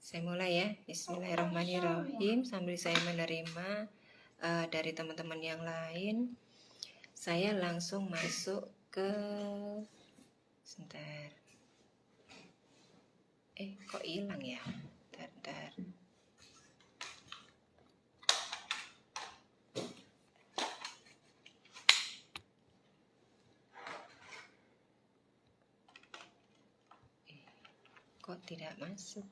Saya mulai ya. Bismillahirrahmanirrahim. Sambil saya menerima dari teman-teman yang lain, saya langsung masuk ke sebentar. Kok hilang ya? Bentar. Kok tidak masuk?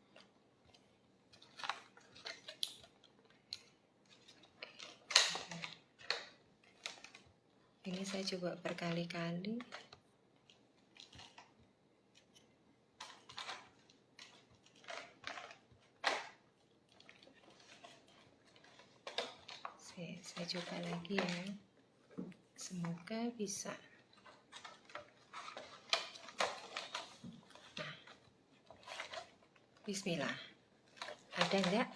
Ini saya coba berkali-kali. Saya coba lagi ya. Semoga bisa. Nah, bismillah. Ada enggak?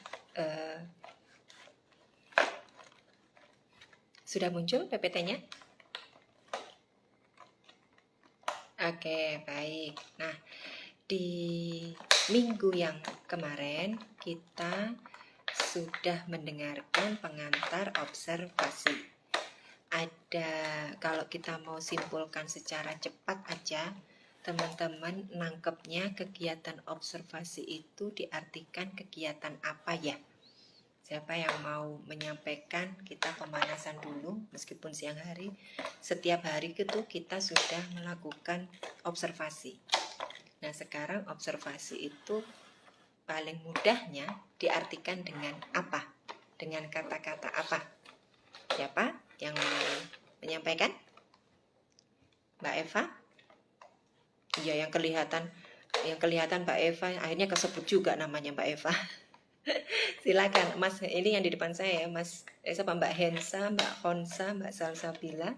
Sudah muncul PPT-nya? Oke, baik. Nah, di minggu yang kemarin kita sudah mendengarkan pengantar observasi. Kalau kita mau simpulkan secara cepat aja, teman-teman nangkepnya kegiatan observasi itu diartikan kegiatan apa ya? Siapa yang mau menyampaikan? Kita pemanasan dulu, meskipun siang hari. Setiap hari itu kita sudah melakukan observasi. Nah, sekarang observasi itu paling mudahnya diartikan dengan apa? Dengan kata-kata apa? Siapa yang mau menyampaikan? Mbak Eva? Iya, yang kelihatan Mbak Eva, akhirnya kesebut juga namanya Mbak Eva. Silakan Mas, ini yang di depan saya ya, Mas siapa, Mbak Hensa, Mbak Honsa, Mbak Salsabila.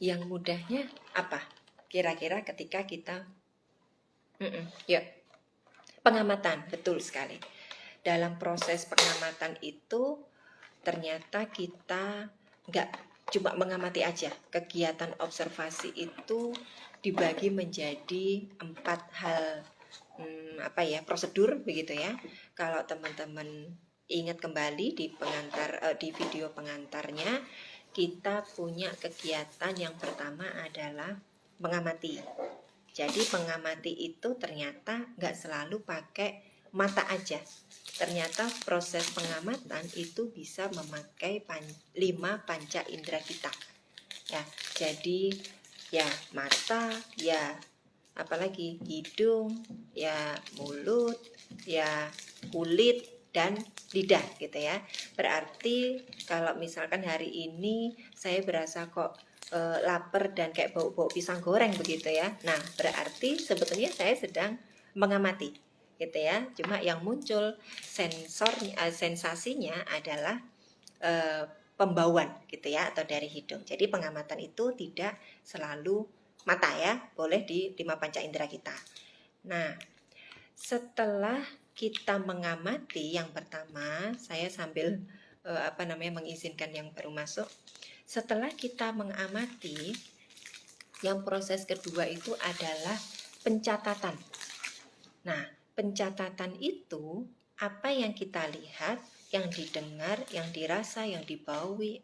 Yang mudahnya apa kira-kira ketika kita ya, pengamatan, betul sekali. Dalam proses pengamatan itu ternyata kita nggak cuma mengamati aja. Kegiatan observasi itu dibagi menjadi 4 hal prosedur begitu ya. Kalau teman-teman ingat kembali di video pengantarnya, kita punya kegiatan yang pertama adalah mengamati. Jadi mengamati itu ternyata nggak selalu pakai mata aja. Ternyata proses pengamatan itu bisa memakai 5 panca indera kita. Ya, jadi ya mata, ya apalagi hidung, ya mulut, ya kulit dan lidah gitu ya. Berarti kalau misalkan hari ini saya berasa kok lapar dan kayak bau-bau pisang goreng begitu ya. Nah, berarti sebetulnya saya sedang mengamati gitu ya. Cuma yang muncul sensasinya adalah pembauan gitu ya, atau dari hidung. Jadi pengamatan itu tidak selalu mata ya, boleh di 5 panca indera kita. Nah, setelah kita mengamati yang pertama, saya sambil mengizinkan yang baru masuk. Setelah kita mengamati, yang proses kedua itu adalah pencatatan. Nah, pencatatan itu apa yang kita lihat, yang didengar, yang dirasa, yang dibaui,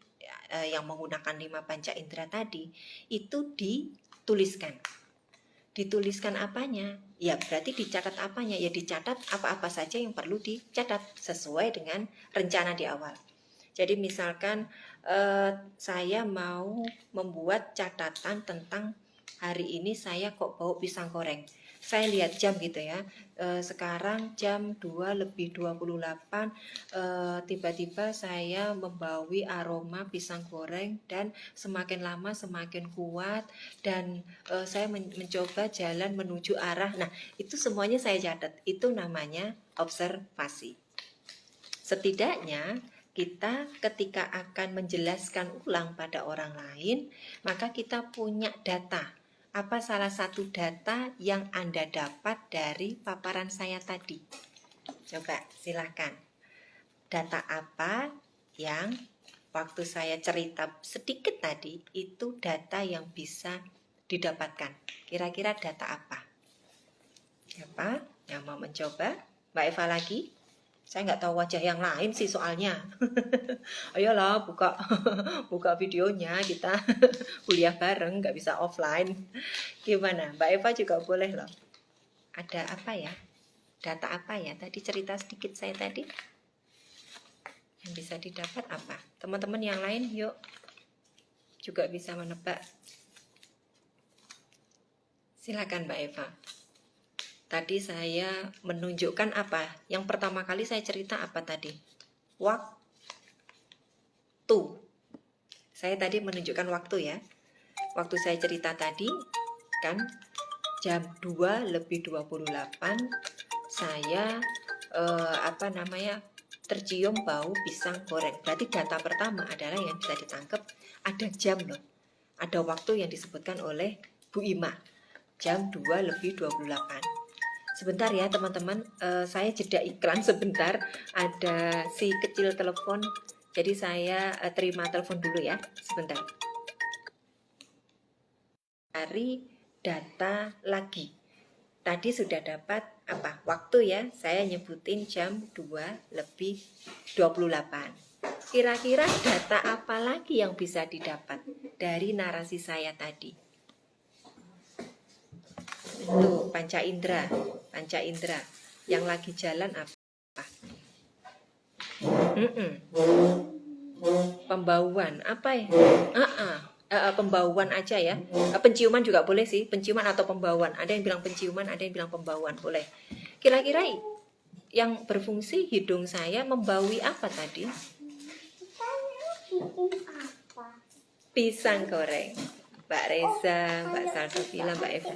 yang menggunakan 5 panca indera tadi, itu dituliskan. Dituliskan apanya? Ya berarti dicatat apanya? Ya dicatat apa-apa saja yang perlu dicatat sesuai dengan rencana di awal. Jadi misalkan saya mau membuat catatan tentang hari ini saya kok bau pisang goreng. Saya lihat jam gitu ya, sekarang jam 2:28, tiba-tiba saya membawi aroma pisang goreng dan semakin lama semakin kuat, dan saya mencoba jalan menuju arah. Nah, itu semuanya saya catat, itu namanya observasi. Setidaknya kita ketika akan menjelaskan ulang pada orang lain, maka kita punya data. Apa salah satu data yang Anda dapat dari paparan saya tadi? Coba silakan. Data apa yang waktu saya cerita sedikit tadi itu data yang bisa didapatkan? Kira-kira data apa? Siapa yang mau mencoba? Mbak Eva lagi. Saya nggak tahu wajah yang lain sih soalnya. Ayolah buka buka videonya, kita kuliah bareng, nggak bisa offline. Gimana? Mbak Eva juga boleh loh. Ada apa ya? Data apa ya? Tadi cerita sedikit saya tadi. Yang bisa didapat apa? Teman-teman yang lain yuk juga bisa menebak. Silakan Mbak Eva. Tadi saya menunjukkan apa? Yang pertama kali saya cerita apa tadi? Waktu. Saya tadi menunjukkan waktu ya. Waktu saya cerita tadi kan jam 2 lebih 28 saya tercium bau pisang goreng. Berarti data pertama adalah yang bisa ditangkap ada jam loh. Ada waktu yang disebutkan oleh Bu Ima. Jam 2 lebih 28. Sebentar ya teman-teman, saya jeda iklan sebentar. Ada si kecil telepon, jadi saya terima telepon dulu ya, sebentar. Cari data lagi. Tadi sudah dapat apa? Waktu ya, saya nyebutin jam 2 lebih 28. Kira-kira data apa lagi yang bisa didapat dari narasi saya tadi? Tuh, panca indera yang lagi jalan apa? Pembauan apa ya? Pembauan aja ya. Penciuman juga boleh sih, penciuman atau pembauan. Ada yang bilang penciuman, ada yang bilang pembauan, boleh. Kira-kira yang berfungsi hidung saya membaui apa tadi? Pisang goreng. Mbak Reza, Mbak Salsabila, Mbak Eva.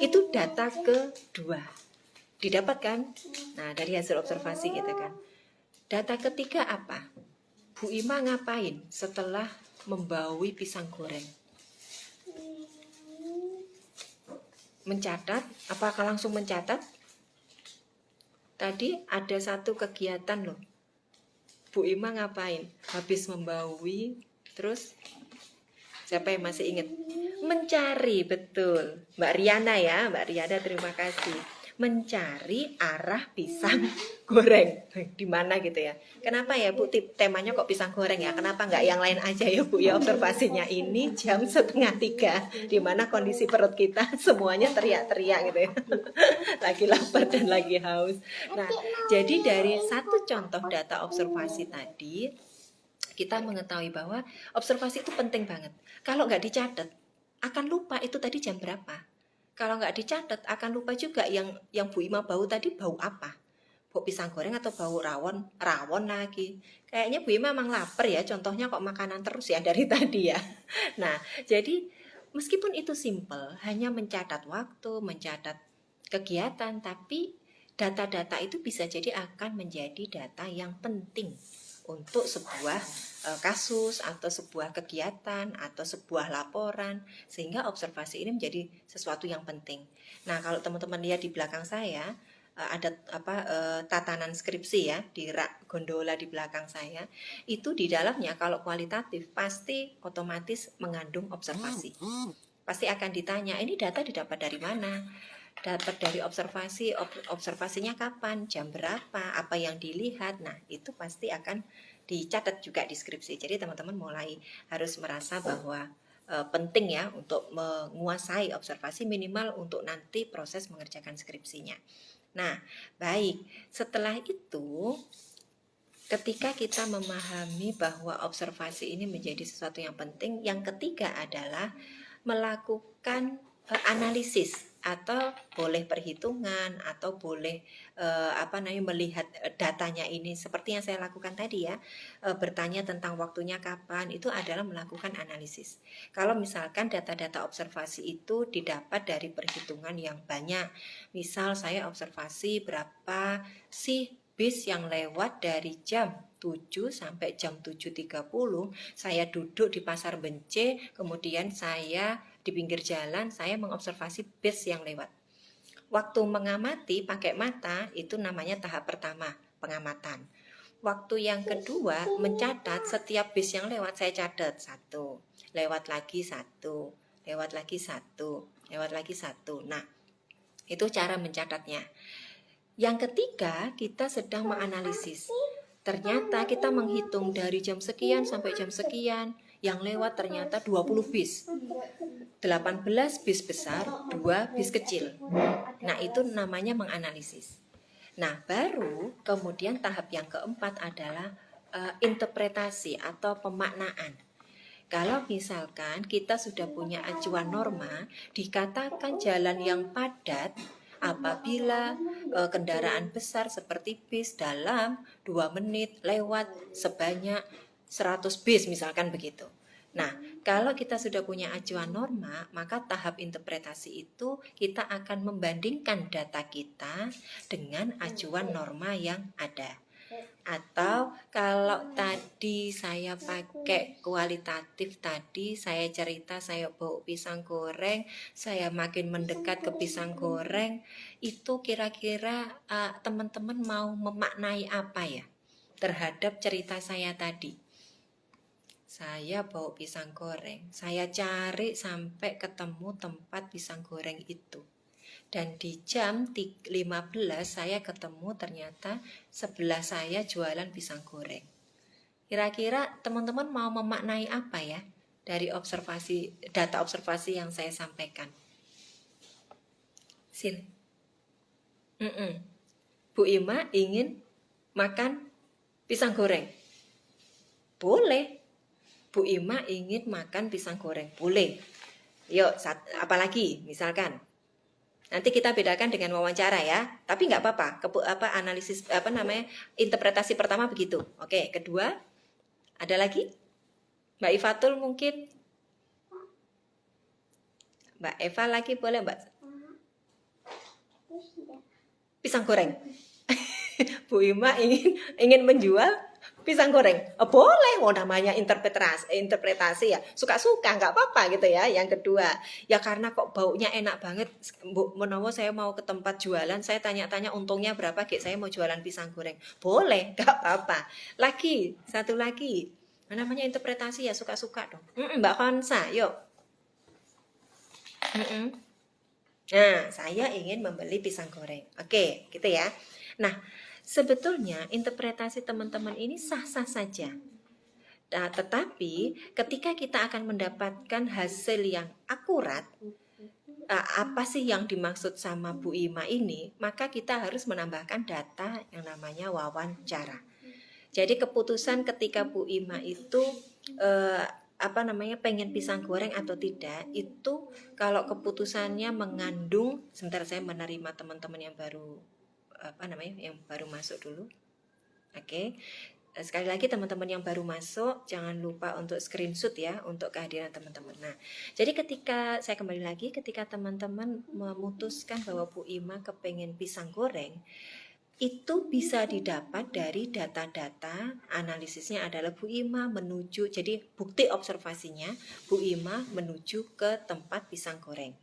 Itu data kedua. Didapat kan? Nah, dari hasil observasi gitu kan. Data ketiga apa? Bu Ima ngapain setelah membaui pisang goreng? Mencatat? Apakah langsung mencatat? Tadi ada satu kegiatan loh. Bu Ima ngapain? Habis membaui, terus siapa yang masih ingat? Mencari, betul. Mbak Riana ya, Mbak Riana terima kasih. Mencari arah pisang goreng. Di mana gitu ya. Kenapa ya Bu, temanya kok pisang goreng ya? Kenapa nggak yang lain aja ya Bu ya? Observasinya ini jam 2:30, di mana kondisi perut kita semuanya teriak-teriak gitu ya. Lagi lapar dan lagi haus. Nah, jadi dari satu contoh data observasi tadi, kita mengetahui bahwa observasi itu penting banget. Kalau nggak dicatat, akan lupa itu tadi jam berapa. Kalau nggak dicatat, akan lupa juga yang Bu Ima bau tadi bau apa. Bau pisang goreng atau bau rawon lagi. Kayaknya Bu Ima memang lapar ya, contohnya kok makanan terus ya dari tadi ya. Nah, jadi meskipun itu simple, hanya mencatat waktu, mencatat kegiatan, tapi data-data itu bisa jadi akan menjadi data yang penting untuk sebuah kasus atau sebuah kegiatan atau sebuah laporan, sehingga observasi ini menjadi sesuatu yang penting. Nah, kalau teman-teman lihat di belakang saya ada tatanan skripsi ya di rak gondola di belakang saya, itu di dalamnya kalau kualitatif pasti otomatis mengandung observasi. Pasti akan ditanya, ini data didapat dari mana? Dapat dari observasi, observasinya kapan, jam berapa, apa yang dilihat. Nah, itu pasti akan dicatat juga di skripsi. Jadi teman-teman mulai harus merasa bahwa penting ya untuk menguasai observasi, minimal untuk nanti proses mengerjakan skripsinya. Nah, baik. Setelah itu, ketika kita memahami bahwa observasi ini menjadi sesuatu yang penting, yang ketiga adalah melakukan analisis, atau boleh perhitungan, atau boleh melihat datanya ini seperti yang saya lakukan tadi ya, bertanya tentang waktunya kapan, itu adalah melakukan analisis. Kalau misalkan data-data observasi itu didapat dari perhitungan yang banyak, misal saya observasi berapa sih bis yang lewat dari jam 7 sampai jam 7.30, saya duduk di Pasar Bence, kemudian saya di pinggir jalan, saya mengobservasi bis yang lewat. Waktu mengamati pakai mata, itu namanya tahap pertama, pengamatan. Waktu yang kedua, mencatat setiap bis yang lewat, saya catat 1, lewat lagi 1, lewat lagi 1, lewat lagi 1. Nah, itu cara mencatatnya. Yang ketiga, kita sedang menganalisis. Ternyata kita menghitung dari jam sekian sampai jam sekian, yang lewat ternyata 20 bis. 18 bis besar, 2 bis kecil. Nah, itu namanya menganalisis. Nah, baru kemudian tahap yang keempat adalah interpretasi atau pemaknaan. Kalau misalkan kita sudah punya acuan norma, dikatakan jalan yang padat apabila kendaraan besar seperti bis dalam 2 menit lewat sebanyak 100 bis misalkan begitu. Nah, kalau kita sudah punya acuan norma, maka tahap interpretasi itu kita akan membandingkan data kita dengan acuan norma yang ada. Atau kalau tadi saya pakai kualitatif tadi, saya cerita saya bawa pisang goreng, saya makin mendekat ke pisang goreng, itu kira-kira teman-teman mau memaknai apa ya terhadap cerita saya tadi? Saya bawa pisang goreng, saya cari sampai ketemu tempat pisang goreng itu. Dan di jam 15 saya ketemu ternyata sebelah saya jualan pisang goreng. Kira-kira teman-teman mau memaknai apa ya dari data observasi yang saya sampaikan? Sin. Bu Ima ingin makan pisang goreng. Boleh. Bu Ima ingin makan pisang goreng. Boleh. Yuk, apalagi misalkan nanti kita bedakan dengan wawancara ya, tapi nggak apa-apa. Analisis interpretasi pertama begitu. Oke, kedua ada lagi? Mbak Ifatul mungkin? Mbak Eva lagi boleh Mbak? Pisang goreng. Bu Ima ingin menjual pisang goreng. Boleh, namanya interpretasi ya. Suka-suka, nggak apa-apa gitu ya. Yang kedua, ya karena kok baunya enak banget. Bu menawa saya mau ke tempat jualan, saya tanya-tanya untungnya berapa, saya mau jualan pisang goreng. Boleh, nggak apa-apa. Satu lagi. Namanya interpretasi ya, suka-suka dong. Mbak Konsa, yuk. Nah, saya ingin membeli pisang goreng. Oke, gitu ya. Nah, sebetulnya interpretasi teman-teman ini sah-sah saja. Nah, tetapi ketika kita akan mendapatkan hasil yang akurat, apa sih yang dimaksud sama Bu Ima ini, maka kita harus menambahkan data yang namanya wawancara. Jadi keputusan ketika Bu Ima itu pengen pisang goreng atau tidak, itu kalau keputusannya mengandung, sebentar saya menerima teman-teman yang baru yang baru masuk dulu. Oke. Sekali lagi teman-teman yang baru masuk, jangan lupa untuk screenshot ya untuk kehadiran teman-teman. Nah, jadi saya kembali lagi, ketika teman-teman memutuskan bahwa Bu Ima kepengen pisang goreng, itu bisa didapat dari data-data analisisnya adalah Bu Ima menuju, jadi bukti observasinya Bu Ima menuju ke tempat pisang goreng.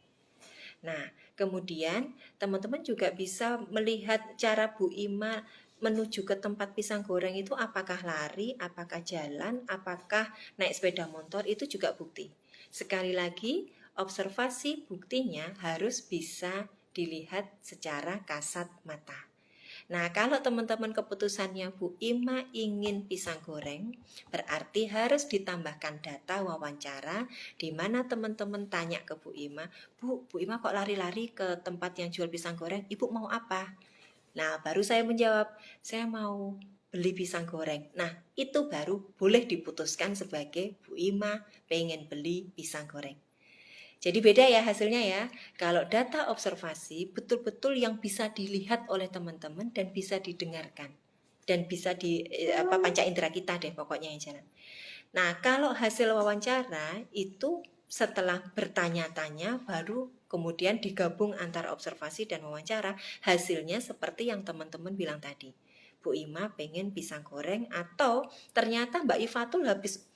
Nah, kemudian teman-teman juga bisa melihat cara Bu Ima menuju ke tempat pisang goreng itu, apakah lari, apakah jalan, apakah naik sepeda motor, itu juga bukti. Sekali lagi, observasi buktinya harus bisa dilihat secara kasat mata. Nah, kalau teman-teman keputusannya Bu Ima ingin pisang goreng, berarti harus ditambahkan data wawancara di mana teman-teman tanya ke Bu Ima, Bu Ima kok lari-lari ke tempat yang jual pisang goreng, Ibu mau apa? Nah, baru saya menjawab, saya mau beli pisang goreng. Nah, itu baru boleh diputuskan sebagai Bu Ima pengen beli pisang goreng. Jadi beda ya hasilnya ya. Kalau data observasi betul-betul yang bisa dilihat oleh teman-teman dan bisa didengarkan. Dan bisa panca indera kita deh pokoknya yang jalan. Nah, kalau hasil wawancara itu setelah bertanya-tanya baru kemudian digabung antara observasi dan wawancara, hasilnya seperti yang teman-teman bilang tadi. Bu Ima pengen pisang goreng, atau ternyata Mbak Ifatul habis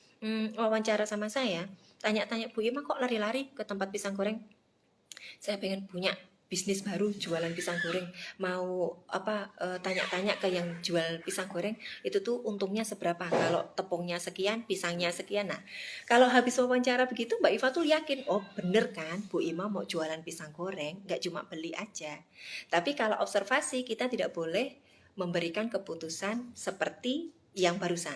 wawancara sama saya, tanya-tanya, Bu Ima kok lari-lari ke tempat pisang goreng? Saya pengen punya bisnis baru jualan pisang goreng, mau tanya-tanya ke yang jual pisang goreng, itu tuh untungnya seberapa, kalau tepungnya sekian, pisangnya sekian. Nah, kalau habis wawancara begitu Mbak Iva tuh yakin, oh bener kan Bu Ima mau jualan pisang goreng, nggak cuma beli aja. Tapi kalau observasi, kita tidak boleh memberikan keputusan seperti yang barusan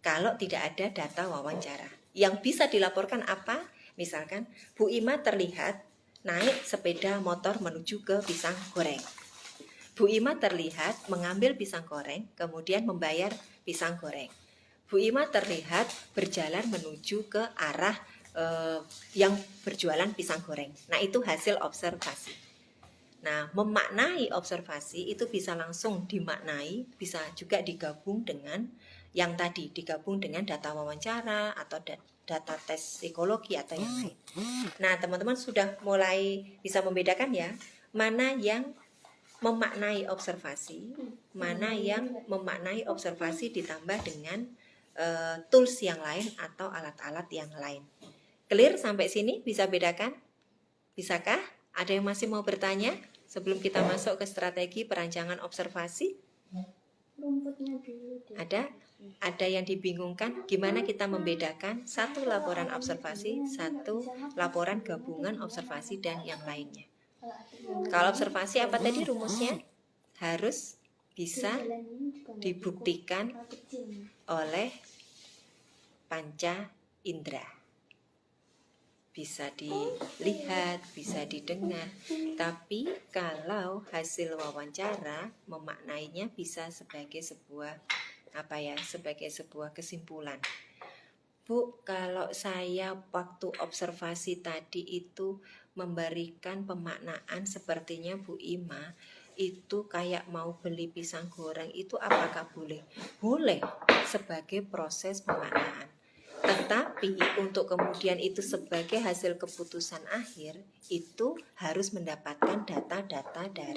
kalau tidak ada data wawancara. Yang bisa dilaporkan apa? Misalkan Bu Ima terlihat naik sepeda motor menuju ke pisang goreng. Bu Ima terlihat mengambil pisang goreng, kemudian membayar pisang goreng. Bu Ima terlihat berjalan menuju ke arah yang berjualan pisang goreng. Nah, itu hasil observasi. Nah, memaknai observasi itu bisa langsung dimaknai, bisa juga digabung dengan yang tadi, digabung dengan data wawancara atau data tes psikologi atau yang lain. Nah, teman-teman sudah mulai bisa membedakan ya, mana yang memaknai observasi, mana yang memaknai observasi ditambah dengan tools yang lain atau alat-alat yang lain. Clear sampai sini? Bisa bedakan? Bisakah? Ada yang masih mau bertanya sebelum kita masuk ke strategi perancangan observasi? Rumputnya dulu deh. Ada yang dibingungkan gimana kita membedakan satu laporan observasi, satu laporan gabungan observasi dan yang lainnya. Kalau observasi apa tadi rumusnya? Harus bisa dibuktikan oleh panca indera. Bisa dilihat, bisa didengar. Tapi kalau hasil wawancara memaknainya bisa sebagai sebuah sebagai sebuah kesimpulan. Bu, kalau saya waktu observasi tadi itu memberikan pemaknaan sepertinya Bu Ima itu kayak mau beli pisang goreng, itu apakah boleh? Boleh sebagai proses pemaknaan. Tetapi untuk kemudian itu sebagai hasil keputusan akhir, itu harus mendapatkan data-data dari